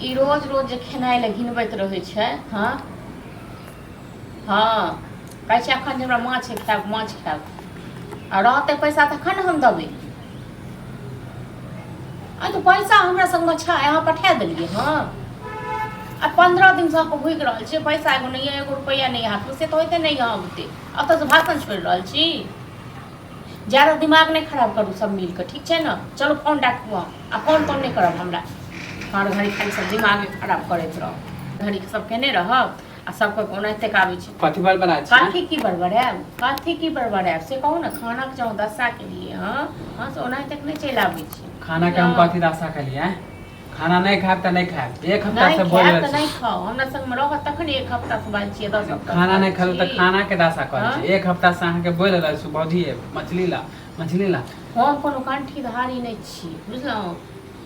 ई रोज रोज जे खेनाइ लए घिनबैत रहै छै। हाँ हाँ कहै छै एखन जे हमरा माछ खायब माछ खायब, आ रहतै पैसा तखन ने हम देबै। तो पैसा हमरा संग छै, अहाँ पठा देलियै। हाँ आ 15 दिन से अहाँ भूखि रहल छी, पैसा एगो नहीं, एगो रुपैया नहीं हाथ से तो होते नहीं। यहाँ होते अब तो भाषण छोड़ रहल छी। ज्यादा दिमाग नहीं खराब करू सब मिल के, ठीक है ना। चलो फोन डाकू, आ फोन तोन नहीं करब हमरा। हर घड़ी खाली सब दिमाग खराब करैत रह, घड़ी सब केने रहब आ सबके ओनाहिते आबै छै। कथी बार बनाए छी? काथी की बड़बड़ाएब, काथी की बड़बड़ाएब से कहू ना। खाना के जाऊँ दशा के लिए। हाँ हाँ से ओनाहिते नहीं चलि आबै छी। खाना के हम कथी दशा के लिए? खाना नहीं खाएब त नहीं खाएब। एक हफ्ता से बोल नहीं रहल खाएब छी। नहीं खाओ, हमरा संग में रहत तखन एक हफ्ता से बाल छियै 10 हफ्ता। खाना नहीं खाएब त खाना के दशा करे छी। एक हफ्ता से अहाँ के बोल रहल छी बौधी मछली ला मछली ला। हम कोनो कंठीधारी नहीं छी, बुझलहुँ।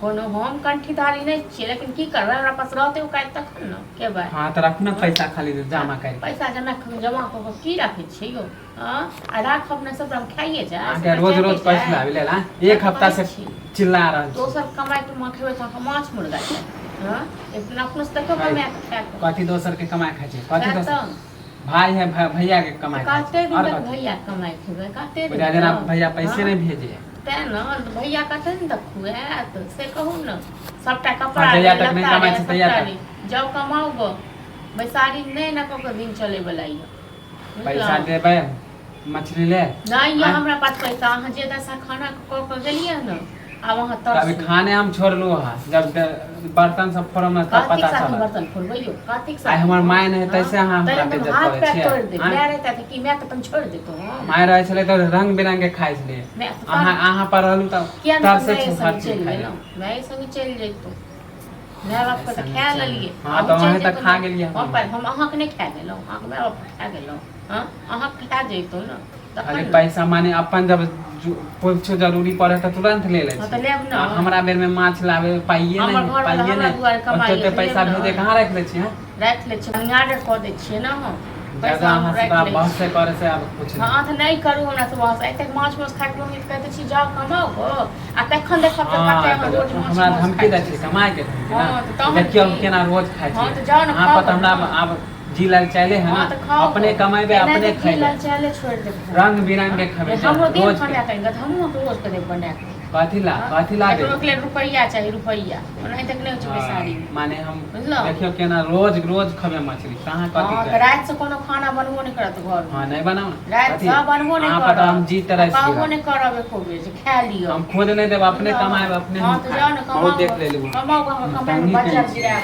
कोनो हम कंठीधारी नहीं छी, लेकिन की करबै, हमरा पास रहतै ओ काज तखन न केबै। हाँ त रखू ना पैसा खाली जमा कर। पैसा जमा क की राखै छियै यौ? हाँ आ राखब ने सब हम खाइए जाए। आके रोज रोज पैसा लाबे लेला। एक हफ्ता से चिल्ला रहल छी। दोसर कमाई के मां खेबै त माछ मुर्गा छै। हां एक अपनो से देखो कमाई के खाए। कथी दोसर के कमाई खाइ छै? कथी दोसर भाई है भैया के कमाई खाइ काते छै। और दिन भैया कमाई खेबै काते दिन। बिना भैया पैसे नहीं भेजे तै न भैया कते दिन तक खुआत से कहू न। सबटा कपड़ा भैया तक नहीं कमाई छै तैया जब कमाओ गो बैसारी नहीं न को दिन चले वाला ये। पैसा देबै मछली ले नहीं ये हमरा पास पैसा। अहाँ जे दशा खाना क गेलिए न अब वहां तर अभी खाने हम छोड़लू हां। जब बर्तन सब फोड़म न तब पता चलल। बर्तन फोड़बैयो कातिक से। आई हमर माय नहीं तैसे हां हमरा पे जब करे छी। तोड़ दे मैं रहता था कि मैं तो छोड़ देतो। माय रहे छले तो रंग बिरंग के खाइ छले। अहाँ पर रहलू त तब से छुपा चल खाइ। मैं संग चल जइतो। मैं बाप के खा लेलिए। हां तो वहीं तक खा गेलिए हम अहाँ के नहीं खा गेलौ। अहाँ के मैं बाप खा गेलौ। हां अहाँ खा जइतो न। खाली पैसा माने अपन जब कुछ जरूरी पड़े तो तुरंत ले ले। हमरा बेर में माछ लावे पाइए नहीं तो पैसा भेजे कहाँ रख ले छी? रख ले छी ऑर्डर कर दे छी ना हम पैसा हम बहुत से करे से अब कुछ हां त नहीं करू हमरा से बस एते माछ माछ खाइ के कहते छी जाओ कमाओ गो आ तखन देखब त कते हम रोज माछ हमरा धमकी दै छी कमाए के। देखियो केना रोज खाइ छी। हां त जाओ ना हां पता हमरा अब जिला चले है ना अपने कमाइबे अपने खाइबे। जिला चले छोड़ दे रंग बिरंग के खाबे हमरो दिन खाना करेंगे हम रोज के देब बना के। कथी ला दे एक रुपया चाहिए रुपया नहीं तक नहीं होय साड़ी माने हम देखियो केना रोज रोज खाबे मछली कहां कथी हां रात से कोनो खाना बनबो नहीं करत घर में। हां नहीं बनाओ रात से बनबो नहीं करत। पता हम जीत तरह से बनबो नहीं करब एको बेर खा लियो। हम खुद नहीं देब अपने कमाएब अपने। हां तो जाओ ना कमाओ देख ले लेबो कमाओ कमाई बच्चा गिरा